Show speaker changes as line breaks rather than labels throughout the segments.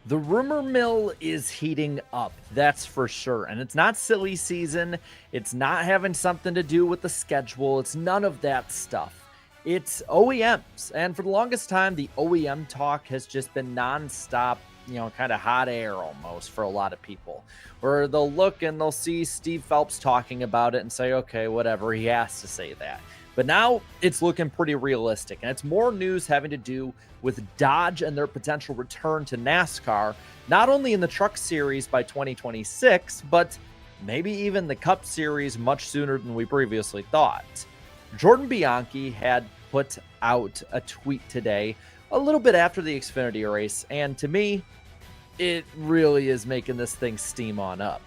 The rumor mill is heating up, that's for sure. And it's not silly season. It's not having something to do with the schedule. It's none of that stuff. It's OEMs. And for the longest time, the OEM talk has just been nonstop, kind of hot air almost for a lot of people, where they'll look and they'll see Steve Phelps talking about it and say, okay, whatever, he has to say that. But now it's looking pretty realistic, and it's more news having to do with Dodge and their potential return to NASCAR, not only in the Truck Series by 2026, but maybe even the Cup Series much sooner than we previously thought. Jordan Bianchi had put out a tweet today, a little bit after the Xfinity race, and to me, it really is making this thing steam on up.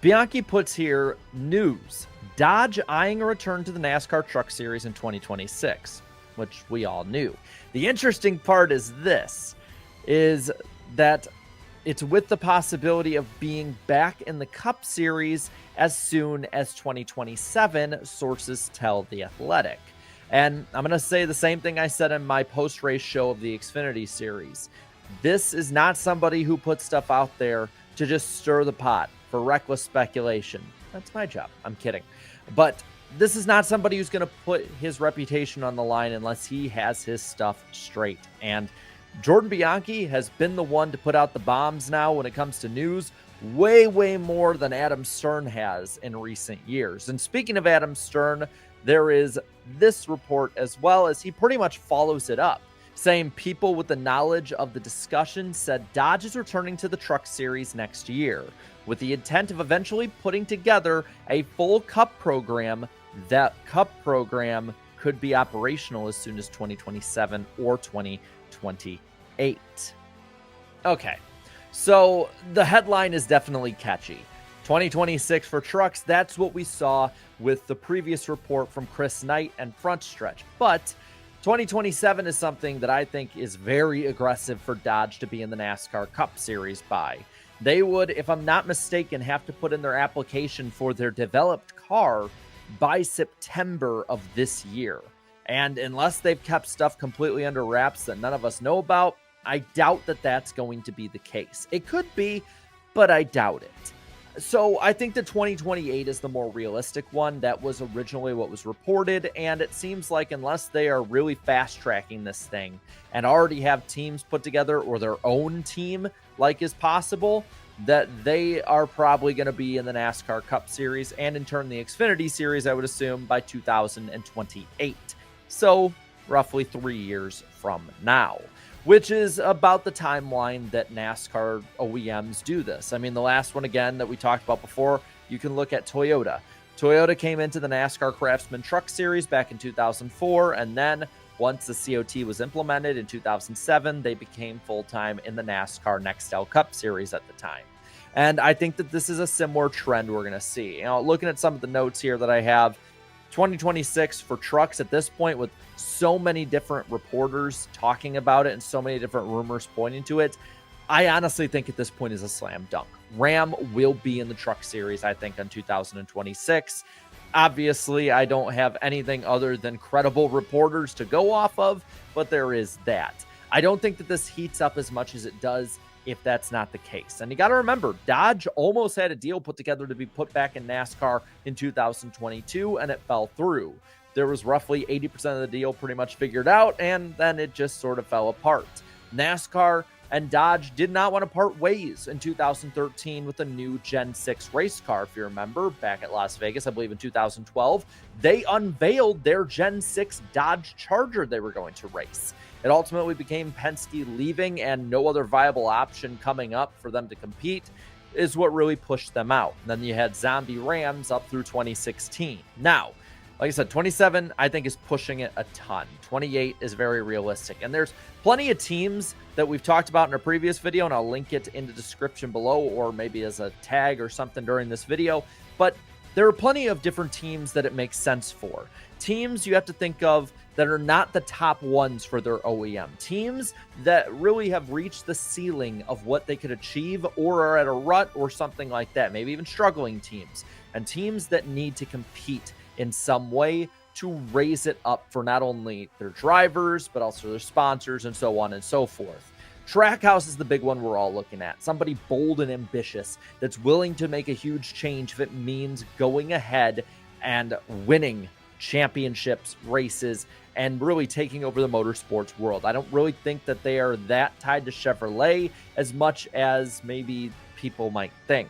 Bianchi puts here news: Dodge eyeing a return to the NASCAR Truck Series in 2026, which we all knew. The interesting part is that it's with the possibility of being back in the Cup Series as soon as 2027, sources tell The Athletic. And I'm going to say the same thing I said in my post-race show of the Xfinity Series. This is not somebody who puts stuff out there to just stir the pot for reckless speculation. That's my job. I'm kidding. But this is not somebody who's going to put his reputation on the line unless he has his stuff straight. And Jordan Bianchi has been the one to put out the bombs now when it comes to news, way, way more than Adam Stern has in recent years. And speaking of Adam Stern, there is this report as well, as he pretty much follows it up, saying people with the knowledge of the discussion said Dodge is returning to the Truck Series next year, with the intent of eventually putting together a full Cup program. That Cup program could be operational as soon as 2027 or 2028. Okay, so the headline is definitely catchy. 2026 for trucks, that's what we saw with the previous report from Chris Knight and Front Stretch. But 2027 is something that I think is very aggressive for Dodge to be in the NASCAR Cup Series by. They would, if I'm not mistaken, have to put in their application for their developed car by September of this year. And unless they've kept stuff completely under wraps that none of us know about, I doubt that that's going to be the case. It could be, but I doubt it. So I think the 2028 is the more realistic one. That was originally what was reported, and it seems like unless they are really fast-tracking this thing and already have teams put together, or their own team like is possible, that they are probably going to be in the NASCAR Cup Series and in turn the Xfinity Series, I would assume, by 2028. So roughly 3 years from now, which is about the timeline that NASCAR OEMs do this. I mean, the last one, again, that we talked about before, you can look at Toyota. Toyota came into the NASCAR Craftsman Truck Series back in 2004, and then once the COT was implemented in 2007, they became full-time in the NASCAR Nextel Cup Series at the time. And I think that this is a similar trend we're going to see. Looking at some of the notes here that I have, 2026 for trucks at this point, with so many different reporters talking about it and so many different rumors pointing to it, I honestly think at this point is a slam dunk. Ram will be in the Truck Series, I think, in 2026. Obviously, I don't have anything other than credible reporters to go off of, but there is that. I don't think that this heats up as much as it does if that's not the case. And you got to remember, Dodge almost had a deal put together to be put back in NASCAR in 2022, and it fell through. There was roughly 80% of the deal pretty much figured out, and then it just sort of fell apart. NASCAR and Dodge did not want to part ways in 2013 with a new Gen 6 race car. If you remember, back at Las Vegas, I believe in 2012, they unveiled their Gen 6 Dodge Charger they were going to race. It ultimately became Penske leaving and no other viable option coming up for them to compete is what really pushed them out. And then you had zombie Rams up through 2016. Now, like I said, 27, I think, is pushing it a ton. 28 is very realistic. And there's plenty of teams that we've talked about in a previous video, and I'll link it in the description below or maybe as a tag or something during this video. But there are plenty of different teams that it makes sense for. Teams you have to think of that are not the top ones for their OEM. Teams that really have reached the ceiling of what they could achieve or are at a rut or something like that. Maybe even struggling teams. And teams that need to compete in some way to raise it up for not only their drivers, but also their sponsors and so on and so forth. Trackhouse is the big one we're all looking at. Somebody bold and ambitious that's willing to make a huge change if it means going ahead and winning championships, races, and really taking over the motorsports world. I don't really think that they are that tied to Chevrolet as much as maybe people might think.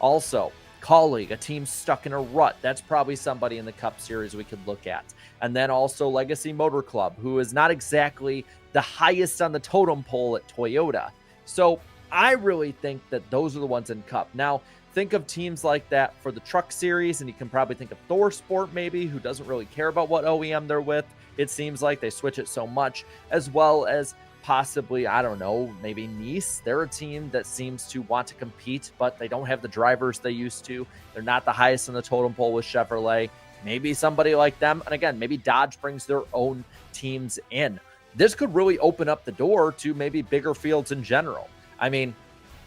Also, Colleague, a team stuck in a rut. That's probably somebody in the Cup Series we could look at. And then also Legacy Motor Club, who is not exactly the highest on the totem pole at Toyota. So I really think that those are the ones in Cup. Now, think of teams like that for the Truck Series, and you can probably think of Thor Sport maybe, who doesn't really care about what OEM they're with. It seems like they switch it so much, as well as possibly, I don't know, maybe Nice. They're a team that seems to want to compete, but they don't have the drivers they used to. They're not the highest on the totem pole with Chevrolet. Maybe somebody like them. And again, maybe Dodge brings their own teams in. This could really open up the door to maybe bigger fields in general. I mean,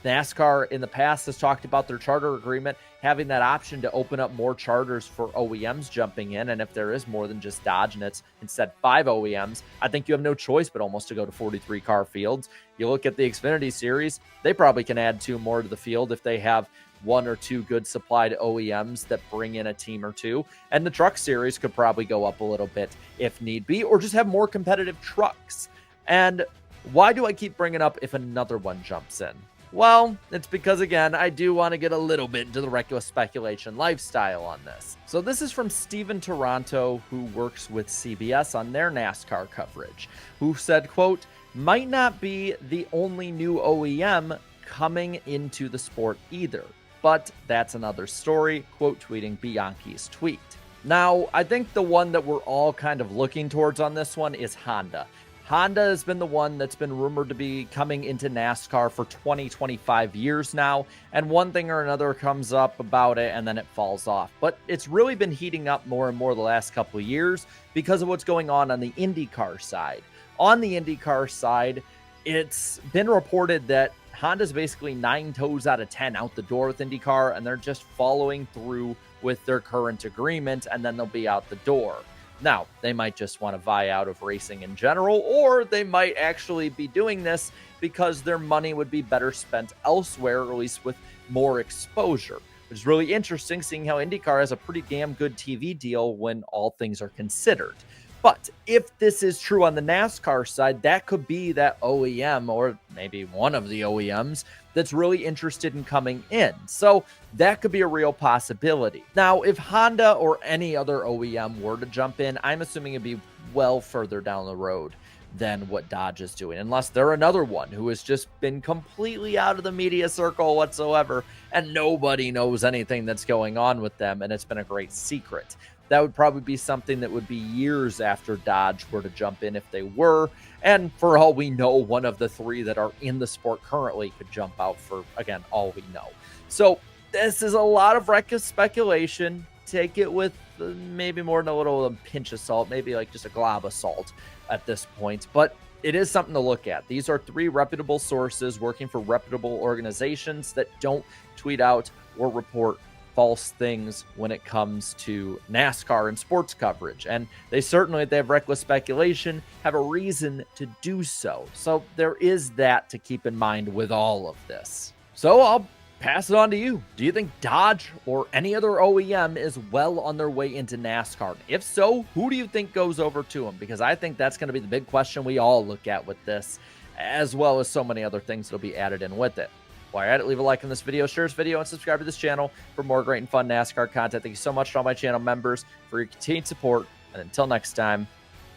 NASCAR in the past has talked about their charter agreement having that option to open up more charters for OEMs jumping in. And if there is more than just Dodge and it's instead 5 OEMs, I think you have no choice but almost to go to 43 car fields. You look at the Xfinity Series, they probably can add 2 more to the field if they have 1 or 2 good supplied OEMs that bring in a team or 2. And the Truck Series could probably go up a little bit if need be, or just have more competitive trucks. And why do I keep bringing up if another one jumps in? Well, it's because, again, I do want to get a little bit into the reckless speculation lifestyle on this. So this is from Steven Taranto, who works with CBS on their NASCAR coverage, who said, quote, might not be the only new OEM coming into the sport either, but that's another story, quote tweeting Bianchi's tweet. Now, I think the one that we're all kind of looking towards on this one is Honda. Honda has been the one that's been rumored to be coming into NASCAR for 25 years now, and one thing or another comes up about it and then it falls off. But it's really been heating up more and more the last couple of years because of what's going on the IndyCar side. On the IndyCar side, it's been reported that Honda's basically 9 toes out of 10 out the door with IndyCar, and they're just following through with their current agreement, and then they'll be out the door. Now, they might just want to vie out of racing in general, or they might actually be doing this because their money would be better spent elsewhere, or at least with more exposure, which is really interesting, seeing how IndyCar has a pretty damn good TV deal when all things are considered. But if this is true on the NASCAR side, that could be that OEM, or maybe one of the OEMs, that's really interested in coming in. So that could be a real possibility. Now, if Honda or any other OEM were to jump in, I'm assuming it'd be well further down the road than what Dodge is doing, unless they're another one who has just been completely out of the media circle whatsoever, and nobody knows anything that's going on with them, and it's been a great secret. That would probably be something that would be years after Dodge were to jump in if they were. And for all we know, one of the 3 that are in the sport currently could jump out for, again, all we know. So this is a lot of reckless speculation. Take it with maybe more than a little pinch of salt, maybe like just a glob of salt at this point. But it is something to look at. These are 3 reputable sources working for reputable organizations that don't tweet out or report false things when it comes to NASCAR and sports coverage. And they certainly, if they have reckless speculation, have a reason to do so. So there is that to keep in mind with all of this. So I'll pass it on to you. Do you think Dodge or any other OEM is well on their way into NASCAR? If so, who do you think goes over to them? Because I think that's going to be the big question we all look at with this, as well as so many other things that'll be added in with it. While you're at it, leave a like on this video, share this video, and subscribe to this channel for more great and fun NASCAR content. Thank you so much to all my channel members for your continued support. And until next time,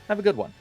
have a good one.